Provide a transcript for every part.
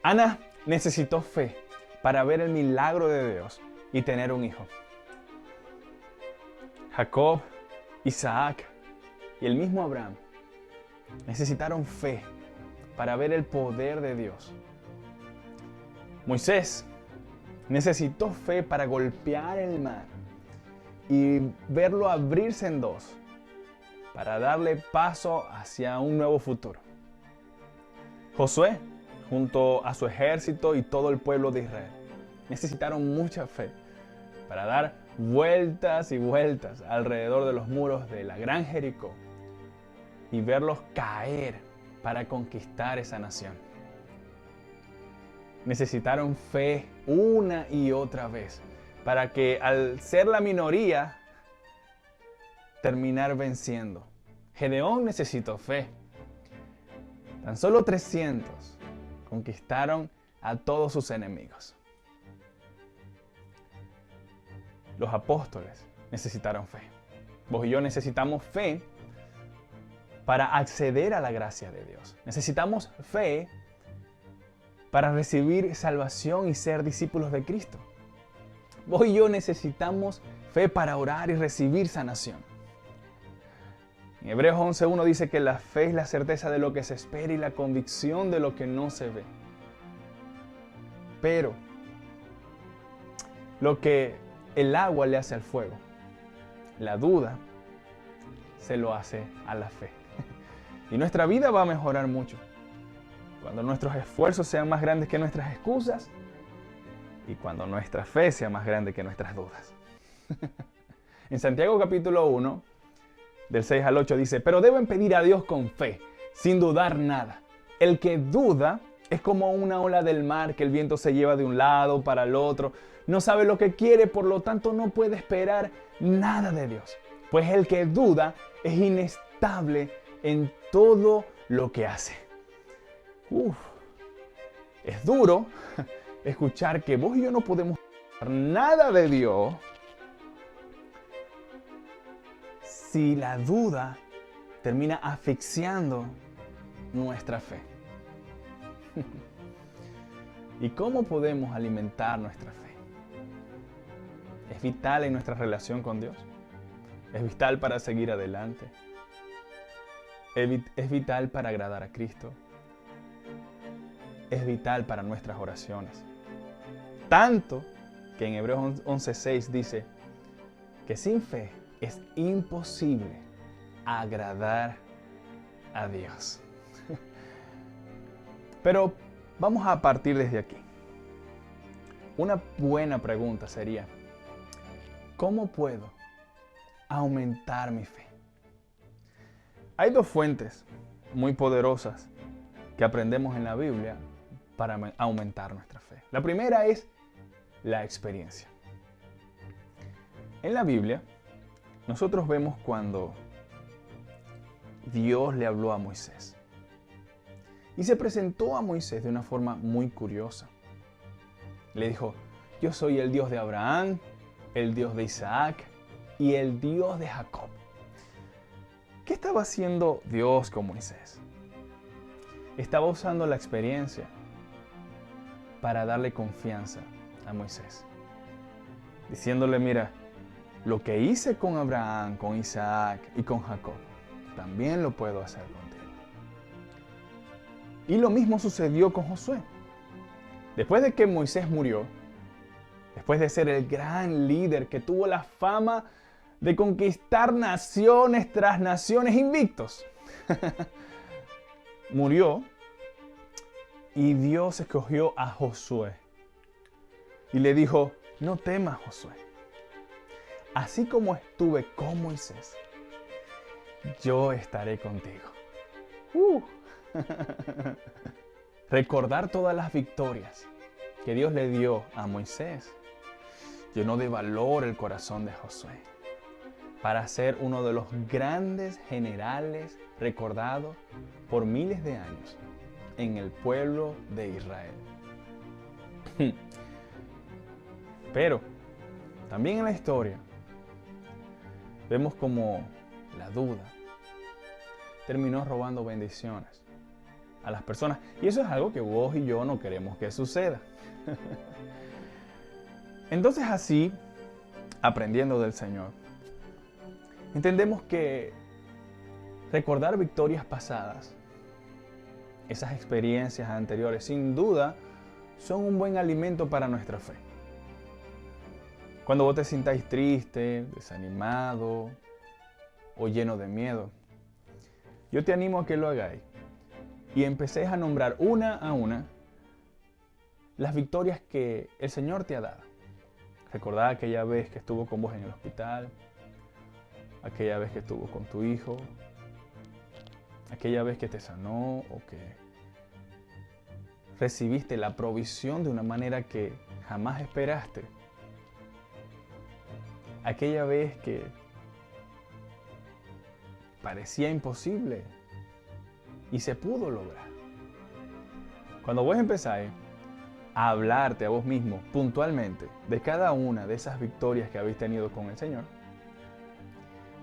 Ana necesitó fe para ver el milagro de Dios y tener un hijo. Jacob, Isaac y el mismo Abraham necesitaron fe para ver el poder de Dios. Moisés necesitó fe para golpear el mar y verlo abrirse en dos, para darle paso hacia un nuevo futuro. Josué, junto a su ejército y todo el pueblo de Israel, necesitaron mucha fe para dar vueltas y vueltas alrededor de los muros de la gran Jericó y verlos caer para conquistar esa nación. Necesitaron fe una y otra vez para que, al ser la minoría, terminar venciendo. Gedeón necesitó fe. Tan solo 300 conquistaron a todos sus enemigos. Los apóstoles necesitaron fe. Vos y yo necesitamos fe para acceder a la gracia de Dios. Necesitamos fe para recibir salvación y ser discípulos de Cristo. Vos y yo necesitamos fe para orar y recibir sanación. En Hebreos 11:1 dice que la fe es la certeza de lo que se espera y la convicción de lo que no se ve. Pero lo que el agua le hace al fuego, la duda se lo hace a la fe. Y nuestra vida va a mejorar mucho cuando nuestros esfuerzos sean más grandes que nuestras excusas y cuando nuestra fe sea más grande que nuestras dudas. En Santiago capítulo 1, del 6 al 8 dice: pero deben pedir a Dios con fe, sin dudar nada. El que duda es como una ola del mar que el viento se lleva de un lado para el otro. No sabe lo que quiere, por lo tanto no puede esperar nada de Dios. Pues el que duda es inestable en todo lo que hace. Es duro escuchar que vos y yo no podemos esperar nada de Dios si la duda termina asfixiando nuestra fe. ¿Y cómo podemos alimentar nuestra fe? Es vital en nuestra relación con Dios. Es vital para seguir adelante. Es vital para agradar a Cristo. Es vital para nuestras oraciones. Tanto que en Hebreos 11:6 dice que sin fe es imposible agradar a Dios. Pero vamos a partir desde aquí. Una buena pregunta sería: ¿cómo puedo aumentar mi fe? Hay dos fuentes muy poderosas que aprendemos en la Biblia para aumentar nuestra fe. La primera es la experiencia. En la Biblia, nosotros vemos cuando Dios le habló a Moisés. Y se presentó a Moisés de una forma muy curiosa. Le dijo: yo soy el Dios de Abraham, el Dios de Isaac y el Dios de Jacob. ¿Qué estaba haciendo Dios con Moisés? Estaba usando la experiencia para darle confianza a Moisés. Diciéndole: mira, lo que hice con Abraham, con Isaac y con Jacob, también lo puedo hacer contigo. Y lo mismo sucedió con Josué. Después de que Moisés murió, después de ser el gran líder que tuvo la fama de conquistar naciones tras naciones invictos, murió y Dios escogió a Josué. Y le dijo: no temas, Josué. Así como estuve con Moisés, yo estaré contigo. Recordar todas las victorias que Dios le dio a Moisés llenó de valor el corazón de Josué para ser uno de los grandes generales recordados por miles de años en el pueblo de Israel. Pero también en la historia vemos como la duda terminó robando bendiciones a las personas. Y eso es algo que vos y yo no queremos que suceda. Entonces así, aprendiendo del Señor, entendemos que recordar victorias pasadas, esas experiencias anteriores, sin duda, son un buen alimento para nuestra fe. Cuando vos te sintáis triste, desanimado o lleno de miedo, yo te animo a que lo hagáis y empecéis a nombrar una a una las victorias que el Señor te ha dado. Recordad aquella vez que estuvo con vos en el hospital, aquella vez que estuvo con tu hijo, aquella vez que te sanó o que recibiste la provisión de una manera que jamás esperaste. Aquella vez que parecía imposible y se pudo lograr. Cuando vos empezáis a hablarte a vos mismo puntualmente de cada una de esas victorias que habéis tenido con el Señor,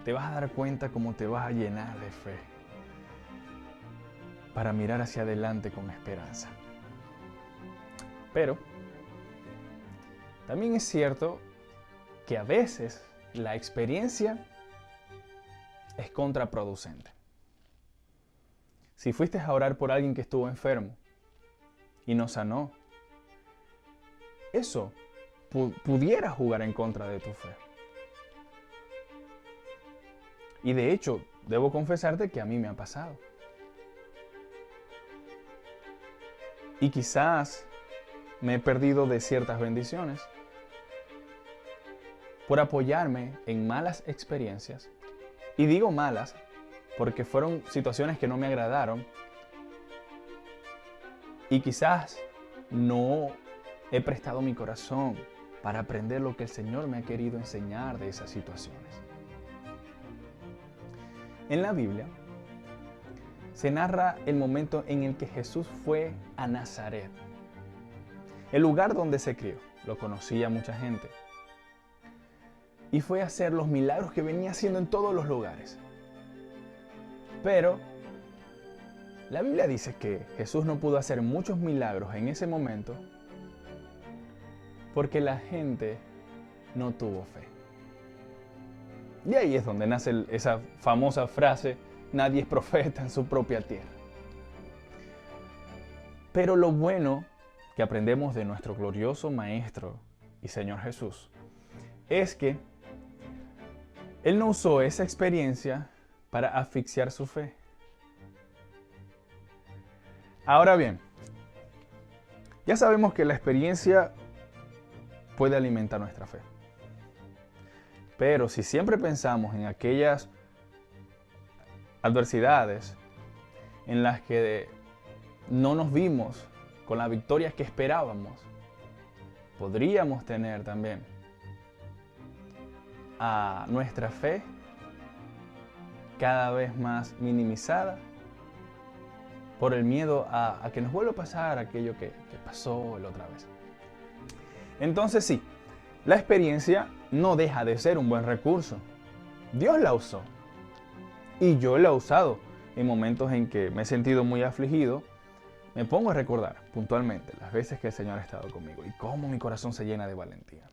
te vas a dar cuenta cómo te vas a llenar de fe para mirar hacia adelante con esperanza. Pero también es cierto que a veces la experiencia es contraproducente. Si fuiste a orar por alguien que estuvo enfermo y no sanó, eso pudiera jugar en contra de tu fe. Y de hecho, debo confesarte que a mí me ha pasado. Y quizás me he perdido de ciertas bendiciones por apoyarme en malas experiencias. Y digo malas porque fueron situaciones que no me agradaron y quizás no he prestado mi corazón para aprender lo que el Señor me ha querido enseñar de esas situaciones. En la Biblia se narra el momento en el que Jesús fue a Nazaret, el lugar donde se crió. Lo conocía mucha gente. Y fue a hacer los milagros que venía haciendo en todos los lugares. Pero la Biblia dice que Jesús no pudo hacer muchos milagros en ese momento porque la gente no tuvo fe. Y ahí es donde nace esa famosa frase, nadie es profeta en su propia tierra. Pero lo bueno que aprendemos de nuestro glorioso Maestro y Señor Jesús es que Él no usó esa experiencia para asfixiar su fe. Ahora bien, ya sabemos que la experiencia puede alimentar nuestra fe. Pero si siempre pensamos en aquellas adversidades en las que no nos vimos con las victorias que esperábamos, podríamos tener también a nuestra fe cada vez más minimizada por el miedo a que nos vuelva a pasar aquello que pasó la otra vez. Entonces sí, la experiencia no deja de ser un buen recurso. Dios la usó. Y yo la he usado en momentos en que me he sentido muy afligido. Me pongo a recordar puntualmente las veces que el Señor ha estado conmigo y cómo mi corazón se llena de valentía.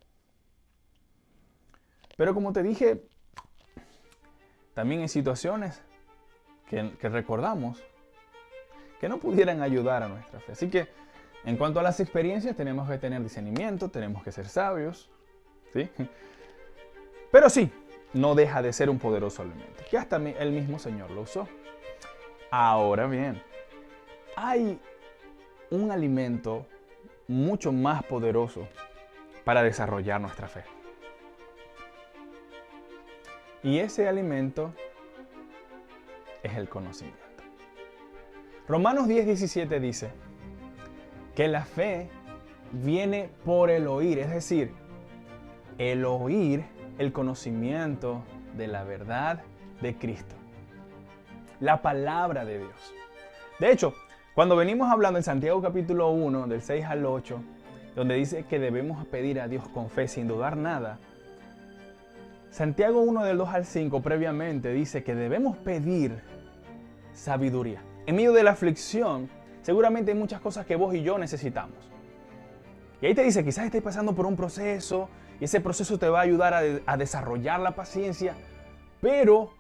Pero como te dije, también hay situaciones que recordamos que no pudieran ayudar a nuestra fe. Así que en cuanto a las experiencias tenemos que tener discernimiento, tenemos que ser sabios, ¿sí? Pero sí, no deja de ser un poderoso alimento, que hasta el mismo Señor lo usó. Ahora bien, hay un alimento mucho más poderoso para desarrollar nuestra fe. Y ese alimento es el conocimiento. Romanos 10:17 dice que la fe viene por el oír, es decir, el oír el conocimiento de la verdad de Cristo, la palabra de Dios. De hecho, cuando venimos hablando en Santiago capítulo 1, del 6 al 8, donde dice que debemos pedir a Dios con fe sin dudar nada, Santiago 1 del 2 al 5 previamente dice que debemos pedir sabiduría. En medio de la aflicción, seguramente hay muchas cosas que vos y yo necesitamos. Y ahí te dice, quizás estés pasando por un proceso y ese proceso te va a ayudar a desarrollar la paciencia, pero,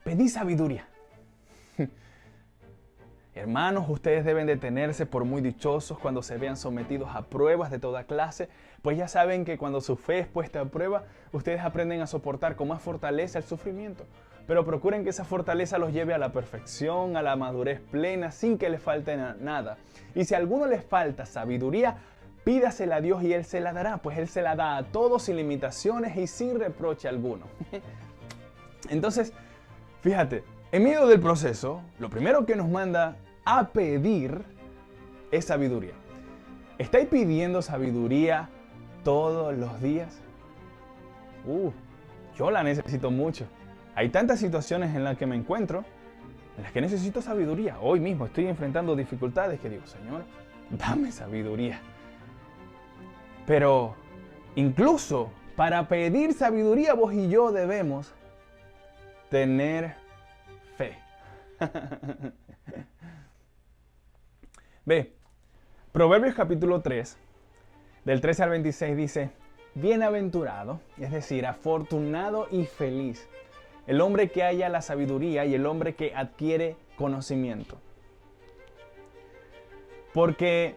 pedí sabiduría. Hermanos, ustedes deben de tenerse por muy dichosos cuando se vean sometidos a pruebas de toda clase, pues ya saben que cuando su fe es puesta a prueba, ustedes aprenden a soportar con más fortaleza el sufrimiento. Pero procuren que esa fortaleza los lleve a la perfección, a la madurez plena, sin que les falte nada. Y si a alguno les falta sabiduría, pídasela a Dios y Él se la dará, pues Él se la da a todos sin limitaciones y sin reproche alguno. Entonces, fíjate, en medio del proceso, lo primero que nos manda a pedir es sabiduría. ¿Estáis pidiendo sabiduría todos los días? Yo la necesito mucho. Hay tantas situaciones en las que me encuentro, en las que necesito sabiduría. Hoy mismo estoy enfrentando dificultades que digo, Señor, dame sabiduría. Pero incluso para pedir sabiduría, vos y yo debemos tener fe. Ve, Proverbios capítulo 3, del 13 al 26 dice, bienaventurado, es decir, afortunado y feliz, el hombre que halla la sabiduría y el hombre que adquiere conocimiento. Porque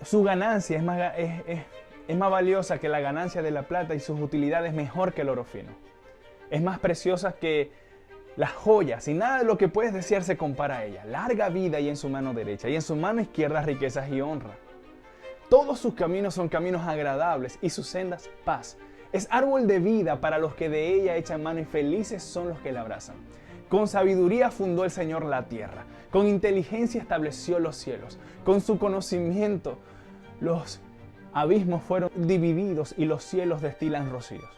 su ganancia es más valiosa que la ganancia de la plata y sus utilidades mejor que el oro fino. Es más preciosa que las joyas y nada de lo que puedes desear se compara a ella. Larga vida y en su mano derecha y en su mano izquierda riquezas y honra. Todos sus caminos son caminos agradables y sus sendas paz. Es árbol de vida para los que de ella echan mano y felices son los que la abrazan. Con sabiduría fundó el Señor la tierra, con inteligencia estableció los cielos, con su conocimiento los abismos fueron divididos y los cielos destilan rocíos.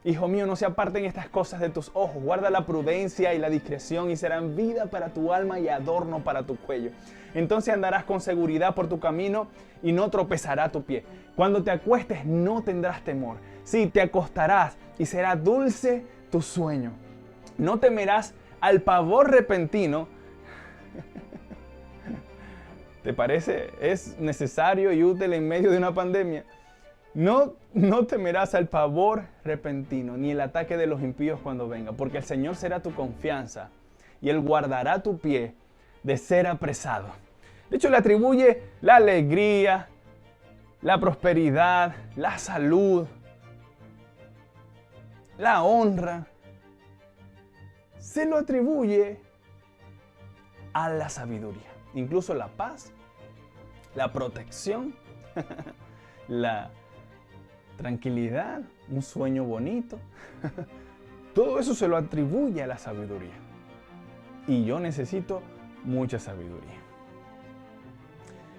Hijo mío, no se aparten estas cosas de tus ojos, guarda la prudencia y la discreción y serán vida para tu alma y adorno para tu cuello. Entonces andarás con seguridad por tu camino y no tropezará tu pie. Cuando te acuestes no tendrás temor. Sí, te acostarás y será dulce tu sueño. No temerás al pavor repentino. ¿Te parece? Es necesario y útil en medio de una pandemia. No temerás al pavor repentino, ni el ataque de los impíos cuando venga, porque el Señor será tu confianza y Él guardará tu pie de ser apresado. De hecho, le atribuye la alegría, la prosperidad, la salud, la honra. Se lo atribuye a la sabiduría. Incluso la paz, la protección, la tranquilidad, un sueño bonito. Todo eso se lo atribuye a la sabiduría. Y yo necesito mucha sabiduría.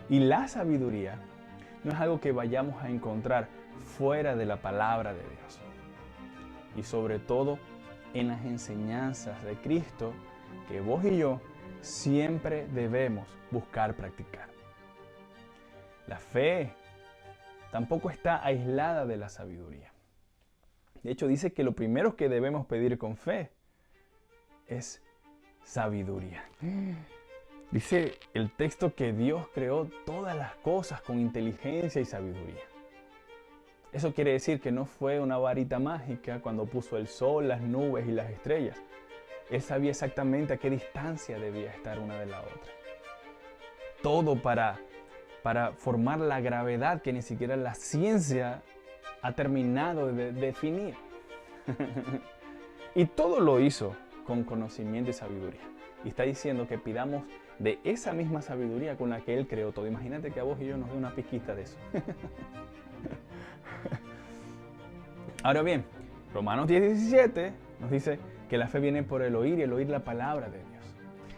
Y la sabiduría no es algo que vayamos a encontrar fuera de la palabra de Dios. Y sobre todo en las enseñanzas de Cristo que vos y yo siempre debemos buscar practicar. La fe tampoco está aislada de la sabiduría. De hecho, dice que lo primero que debemos pedir con fe es sabiduría. Dice el texto que Dios creó todas las cosas con inteligencia y sabiduría. Eso quiere decir que no fue una varita mágica cuando puso el sol, las nubes y las estrellas. Él sabía exactamente a qué distancia debía estar una de la otra. Todo para formar la gravedad que ni siquiera la ciencia ha terminado de definir. Y todo lo hizo con conocimiento y sabiduría. Y está diciendo que pidamos de esa misma sabiduría con la que Él creó todo. Imagínate que a vos y yo nos dé una pizquita de eso. Ahora bien, Romanos 10:17 nos dice que la fe viene por el oír y el oír la palabra de Dios.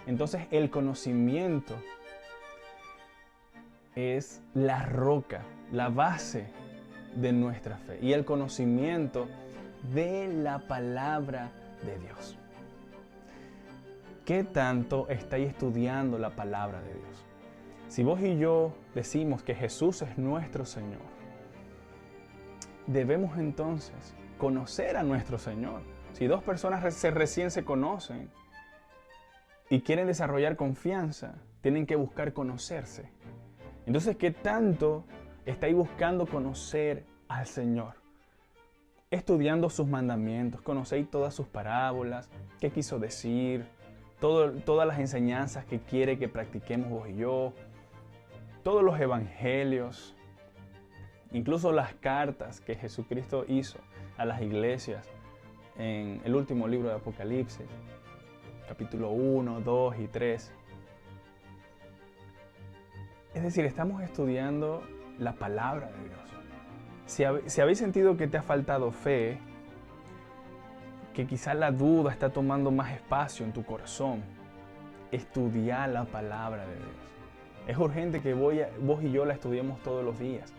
Entonces el conocimiento es la roca, la base de nuestra fe y el conocimiento de la palabra de Dios. ¿Qué tanto estáis estudiando la palabra de Dios? Si vos y yo decimos que Jesús es nuestro Señor, debemos entonces conocer a nuestro Señor. Si dos personas recién se conocen y quieren desarrollar confianza, tienen que buscar conocerse. Entonces, ¿qué tanto estáis buscando conocer al Señor? Estudiando sus mandamientos, conocéis todas sus parábolas, qué quiso decir, todas las enseñanzas que quiere que practiquemos vos y yo, todos los evangelios, incluso las cartas que Jesucristo hizo a las iglesias en el último libro de Apocalipsis, capítulo 1, 2 y 3. Es decir, estamos estudiando la palabra de Dios. Si habéis sentido que te ha faltado fe, que quizás la duda está tomando más espacio en tu corazón, estudiar la palabra de Dios. Es urgente que vos y yo la estudiemos todos los días.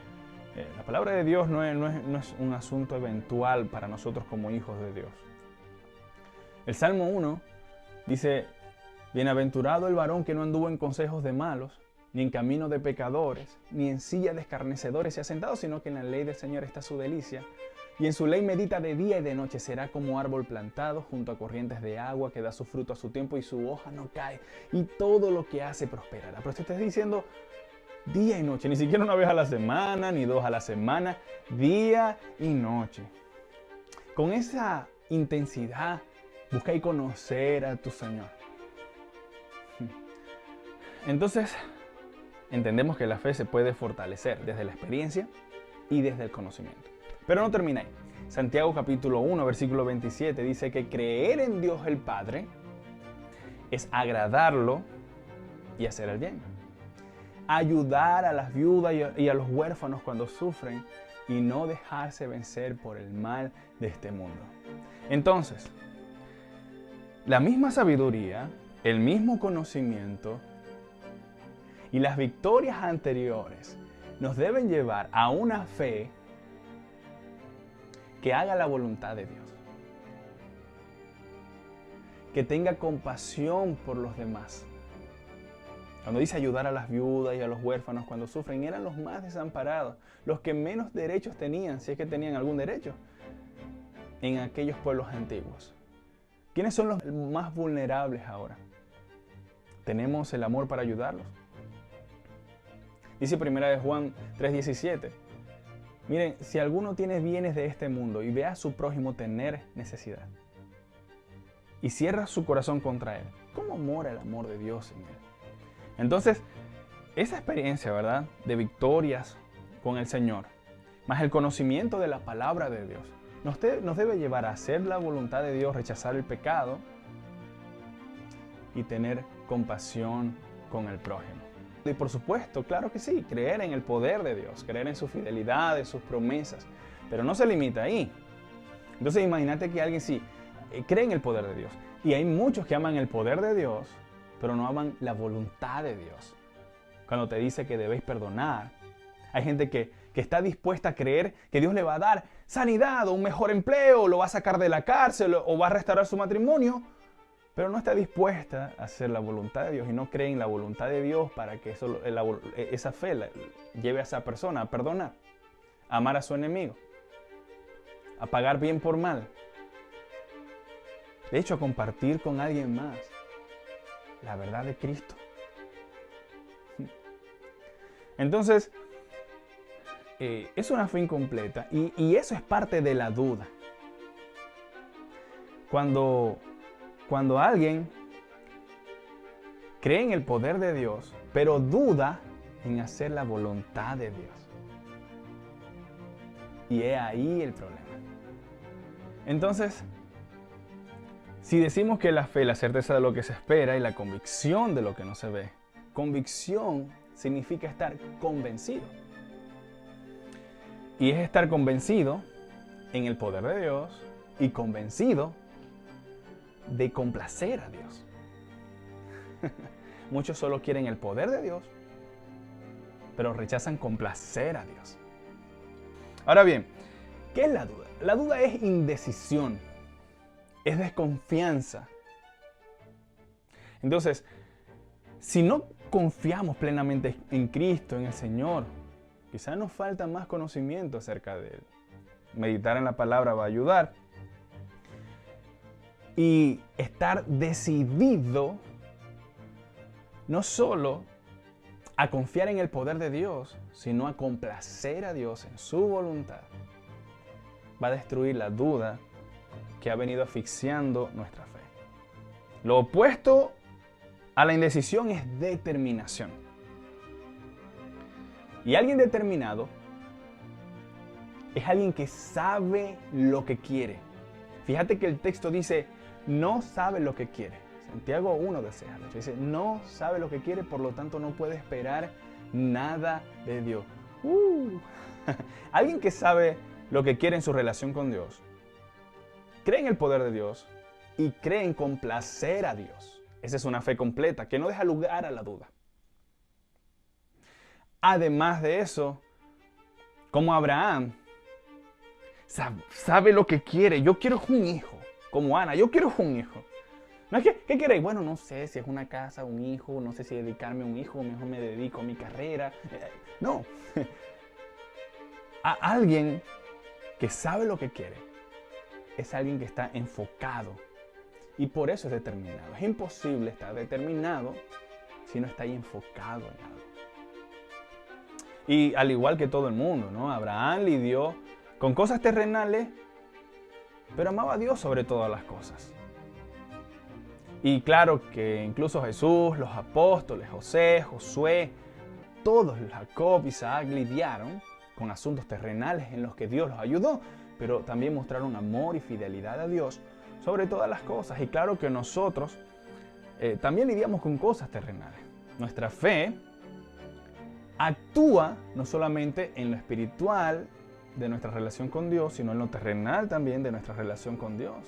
La palabra de Dios no es un asunto eventual para nosotros como hijos de Dios. El Salmo 1 dice: bienaventurado el varón que no anduvo en consejos de malos, ni en camino de pecadores, ni en silla de escarnecedores se ha sentado, sino que en la ley del Señor está su delicia, y en su ley medita de día y de noche. Será como árbol plantado junto a corrientes de agua, que da su fruto a su tiempo y su hoja no cae, y todo lo que hace prosperará. Pero te estás diciendo día y noche, ni siquiera una vez a la semana, ni 2 a la semana, día y noche. Con esa intensidad, busca y conocer a tu Señor. Entonces, entendemos que la fe se puede fortalecer desde la experiencia y desde el conocimiento. Pero no termina ahí. Santiago capítulo 1, versículo 27 dice que creer en Dios el Padre es agradarlo y hacer el bien. Ayudar a las viudas y a los huérfanos cuando sufren y no dejarse vencer por el mal de este mundo. Entonces, la misma sabiduría, el mismo conocimiento y las victorias anteriores nos deben llevar a una fe que haga la voluntad de Dios, que tenga compasión por los demás. Cuando dice ayudar a las viudas y a los huérfanos cuando sufren, eran los más desamparados, los que menos derechos tenían, si es que tenían algún derecho, en aquellos pueblos antiguos. ¿Quiénes son los más vulnerables ahora? ¿Tenemos el amor para ayudarlos? Dice 1 Juan 3:17. Miren, si alguno tiene bienes de este mundo y ve a su prójimo tener necesidad y cierra su corazón contra él, ¿cómo mora el amor de Dios en él? Entonces, esa experiencia, ¿verdad?, de victorias con el Señor, más el conocimiento de la palabra de Dios, nos debe llevar a hacer la voluntad de Dios, rechazar el pecado y tener compasión con el prójimo. Y por supuesto, claro que sí, creer en el poder de Dios, creer en su fidelidad, en sus promesas, pero no se limita ahí. Entonces imagínate que alguien sí cree en el poder de Dios, y hay muchos que aman el poder de Dios, pero no aman la voluntad de Dios. Cuando te dice que debéis perdonar, hay gente que está dispuesta a creer que Dios le va a dar sanidad o un mejor empleo, lo va a sacar de la cárcel o va a restaurar su matrimonio, pero no está dispuesta a hacer la voluntad de Dios y no cree en la voluntad de Dios para que esa fe lleve a esa persona a perdonar, a amar a su enemigo, a pagar bien por mal. De hecho, a compartir con alguien más la verdad de Cristo. Entonces, es una fe incompleta y eso es parte de la duda. Cuando alguien cree en el poder de Dios, pero duda en hacer la voluntad de Dios. Y es ahí el problema. Entonces, si decimos que la fe es la certeza de lo que se espera y la convicción de lo que no se ve, convicción significa estar convencido. Y es estar convencido en el poder de Dios y convencido de complacer a Dios. Muchos solo quieren el poder de Dios, pero rechazan complacer a Dios. Ahora bien, ¿qué es la duda? La duda es indecisión, es desconfianza. Entonces, si no confiamos plenamente en Cristo, en el Señor, quizás nos falta más conocimiento acerca de Él. Meditar en la palabra va a ayudar. Y estar decidido no solo a confiar en el poder de Dios, sino a complacer a Dios en su voluntad, va a destruir la duda que ha venido asfixiando nuestra fe. Lo opuesto a la indecisión es determinación. Y alguien determinado es alguien que sabe lo que quiere. Fíjate que el texto dice, no sabe lo que quiere. Santiago 1 dice, no sabe lo que quiere, por lo tanto no puede esperar nada de Dios. Alguien que sabe lo que quiere en su relación con Dios, cree en el poder de Dios y cree en complacer a Dios. Esa es una fe completa que no deja lugar a la duda. Además de eso, como Abraham, sabe lo que quiere. Yo quiero un hijo. Como Ana, yo quiero un hijo. ¿No es ¿Qué queréis? Bueno, no sé si es una casa, un hijo, no sé si dedicarme a un hijo, mejor me dedico a mi carrera. No. A alguien que sabe lo que quiere es alguien que está enfocado y por eso es determinado. Es imposible estar determinado si no está ahí enfocado en algo. Y al igual que todo el mundo, ¿no? Abraham lidió con cosas terrenales, pero amaba a Dios sobre todas las cosas. Y claro que incluso Jesús, los apóstoles, José, Josué, todos, Jacob, Isaac, lidiaron con asuntos terrenales en los que Dios los ayudó, pero también mostraron amor y fidelidad a Dios sobre todas las cosas. Y claro que nosotros también lidiamos con cosas terrenales. Nuestra fe actúa no solamente en lo espiritual de nuestra relación con Dios, sino en lo terrenal también de nuestra relación con Dios.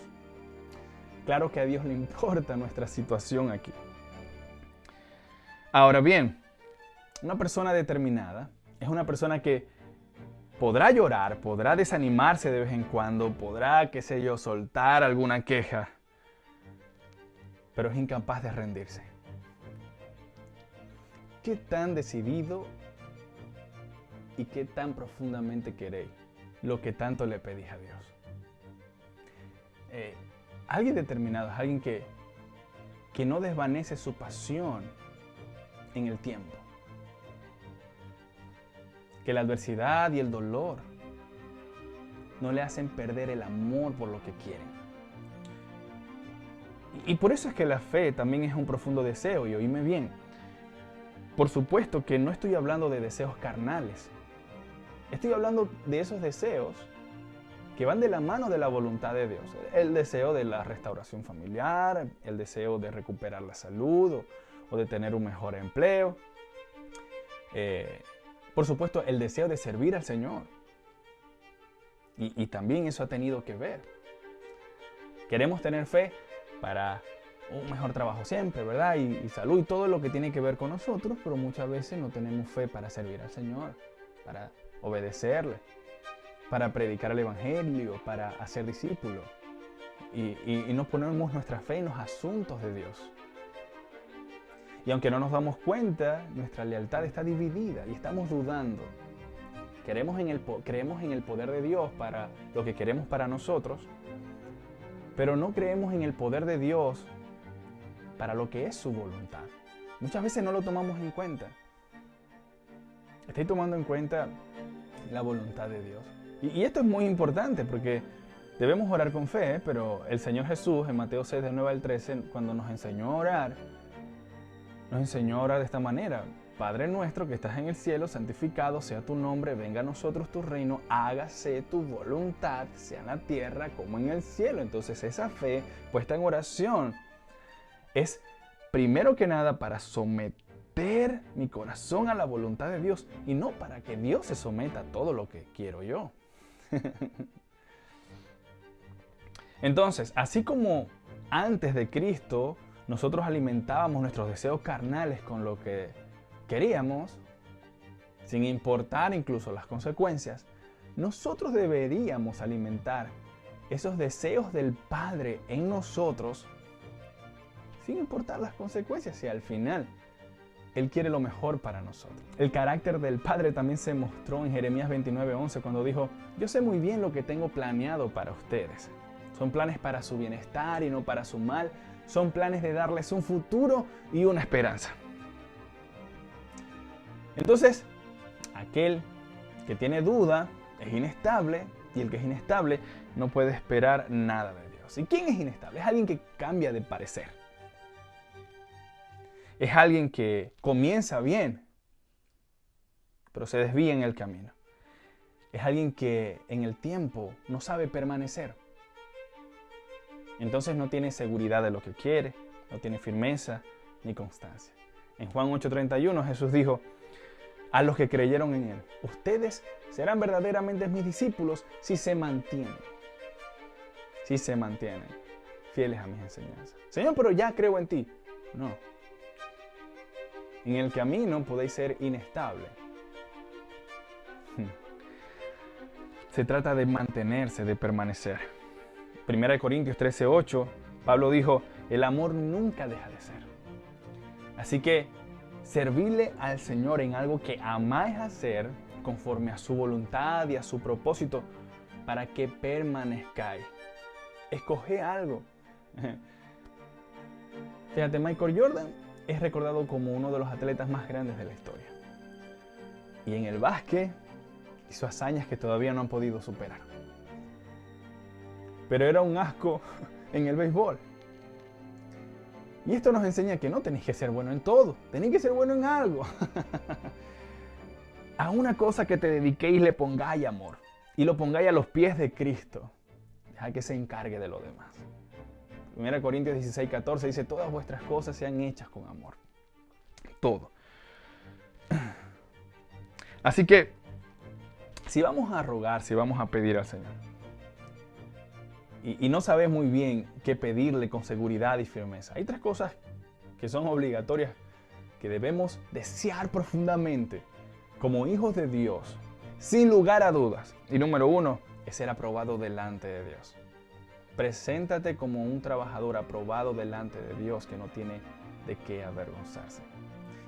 Claro que a Dios le importa nuestra situación aquí. Ahora bien, una persona determinada es una persona que podrá llorar, podrá desanimarse de vez en cuando, podrá, qué sé yo, soltar alguna queja, pero es incapaz de rendirse. ¿Qué tan decidido y qué tan profundamente queréis lo que tanto le pedís a Dios? Alguien determinado es alguien que no desvanece su pasión en el tiempo. Que la adversidad y el dolor no le hacen perder el amor por lo que quieren. Y por eso es que la fe también es un profundo deseo, y oíme bien. Por supuesto que no estoy hablando de deseos carnales. Estoy hablando de esos deseos que van de la mano de la voluntad de Dios. El deseo de la restauración familiar, el deseo de recuperar la salud o de tener un mejor empleo. Por supuesto, el deseo de servir al Señor. Y también eso ha tenido que ver. Queremos tener fe para un mejor trabajo siempre, ¿verdad? Y salud y todo lo que tiene que ver con nosotros, pero muchas veces no tenemos fe para servir al Señor, para obedecerle, para predicar el Evangelio, para hacer discípulos. Y no ponemos nuestra fe en los asuntos de Dios. Y aunque no nos damos cuenta, nuestra lealtad está dividida y estamos dudando. Creemos en el poder de Dios para lo que queremos para nosotros, pero no creemos en el poder de Dios para lo que es su voluntad. Muchas veces no lo tomamos en cuenta. Estoy tomando en cuenta la voluntad de Dios. Y esto es muy importante porque debemos orar con fe, pero el Señor Jesús en Mateo 6, del 9 al 13, cuando nos enseñó a orar de esta manera. Padre nuestro que estás en el cielo, santificado sea tu nombre, venga a nosotros tu reino, hágase tu voluntad, sea en la tierra como en el cielo. Entonces esa fe puesta en oración es primero que nada para someter mi corazón a la voluntad de Dios y no para que Dios se someta a todo lo que quiero yo. Entonces, así como antes de Cristo nosotros alimentábamos nuestros deseos carnales con lo que queríamos, sin importar incluso las consecuencias, nosotros deberíamos alimentar esos deseos del Padre en nosotros sin importar las consecuencias, y al final Él quiere lo mejor para nosotros. El carácter del Padre también se mostró en Jeremías 29:11 cuando dijo: yo sé muy bien lo que tengo planeado para ustedes. Son planes para su bienestar y no para su mal. Son planes de darles un futuro y una esperanza. Entonces, aquel que tiene duda es inestable, y el que es inestable no puede esperar nada de Dios. ¿Y quién es inestable? Es alguien que cambia de parecer. Es alguien que comienza bien, pero se desvía en el camino. Es alguien que en el tiempo no sabe permanecer. Entonces no tiene seguridad de lo que quiere, no tiene firmeza ni constancia. En Juan 8:31 Jesús dijo a los que creyeron en Él: ustedes serán verdaderamente mis discípulos si se mantienen fieles a mis enseñanzas. Señor, pero ya creo en ti. No. En el camino podéis ser inestable. Se trata de mantenerse, de permanecer. 1 Corintios 13:8, Pablo dijo: el amor nunca deja de ser. Así que servirle al Señor en algo que amáis hacer conforme a su voluntad y a su propósito para que permanezcáis. Escoge algo. Fíjate, Michael Jordan es recordado como uno de los atletas más grandes de la historia. Y en el básquet hizo hazañas que todavía no han podido superar. Pero era un asco en el béisbol. Y esto nos enseña que no tenéis que ser bueno en todo, tenéis que ser bueno en algo. A una cosa que te dediquéis le pongáis amor y lo pongáis a los pies de Cristo. Deja que se encargue de lo demás. 1 Corintios 16:14 dice: todas vuestras cosas sean hechas con amor. Todo. Así que, si vamos a rogar, si vamos a pedir al Señor, y no sabes muy bien qué pedirle con seguridad y firmeza, hay tres cosas que son obligatorias que debemos desear profundamente como hijos de Dios, sin lugar a dudas. Y número uno es ser aprobado delante de Dios. Preséntate como un trabajador aprobado delante de Dios que no tiene de qué avergonzarse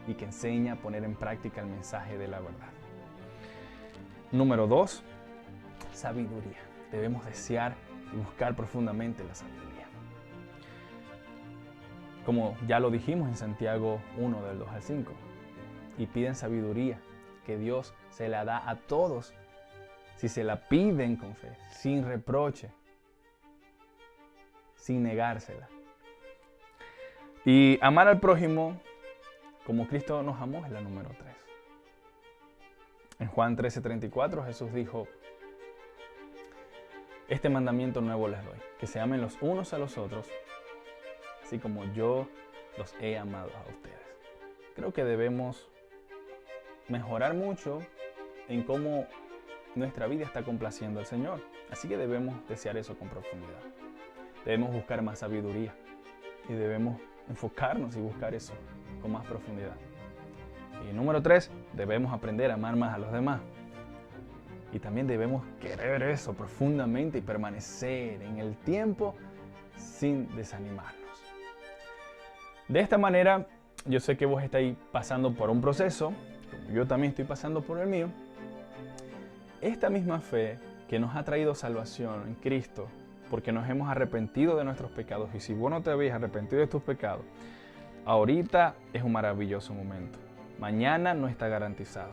y que enseña a poner en práctica el mensaje de la verdad. Número dos, sabiduría. Debemos desear y buscar profundamente la sabiduría. Como ya lo dijimos en Santiago 1, del 2 al 5. Y piden sabiduría, que Dios se la da a todos si se la piden con fe, sin reproche, sin negársela. Y amar al prójimo como Cristo nos amó es la número 3. En Juan 13:34 Jesús dijo: este mandamiento nuevo les doy, que se amen los unos a los otros, así como yo los he amado a ustedes. Creo que debemos mejorar mucho en cómo nuestra vida está complaciendo al Señor. Así que debemos desear eso con profundidad. Debemos buscar más sabiduría y debemos enfocarnos y buscar eso con más profundidad. Y número 3, debemos aprender a amar más a los demás. Y también debemos querer eso profundamente y permanecer en el tiempo sin desanimarnos. De esta manera, yo sé que vos estáis pasando por un proceso, yo también estoy pasando por el mío. Esta misma fe que nos ha traído salvación en Cristo, porque nos hemos arrepentido de nuestros pecados, y si vos no te habéis arrepentido de tus pecados, ahorita es un maravilloso momento. Mañana no está garantizado.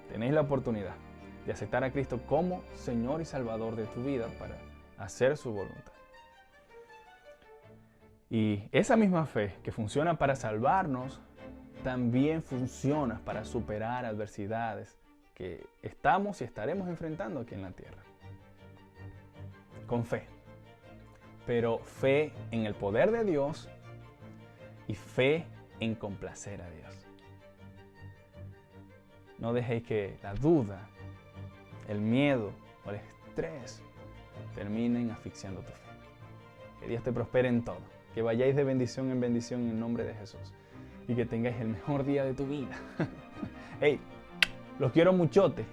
Tenéis la oportunidad de aceptar a Cristo como Señor y Salvador de tu vida para hacer su voluntad. Y esa misma fe que funciona para salvarnos, también funciona para superar adversidades que estamos y estaremos enfrentando aquí en la tierra. Con fe. Pero fe en el poder de Dios y fe en complacer a Dios. No dejéis que la duda, el miedo o el estrés terminen asfixiando tu fe. Que Dios te prospere en todo. Que vayáis de bendición en bendición en el nombre de Jesús. Y que tengáis el mejor día de tu vida. Hey, los quiero muchote.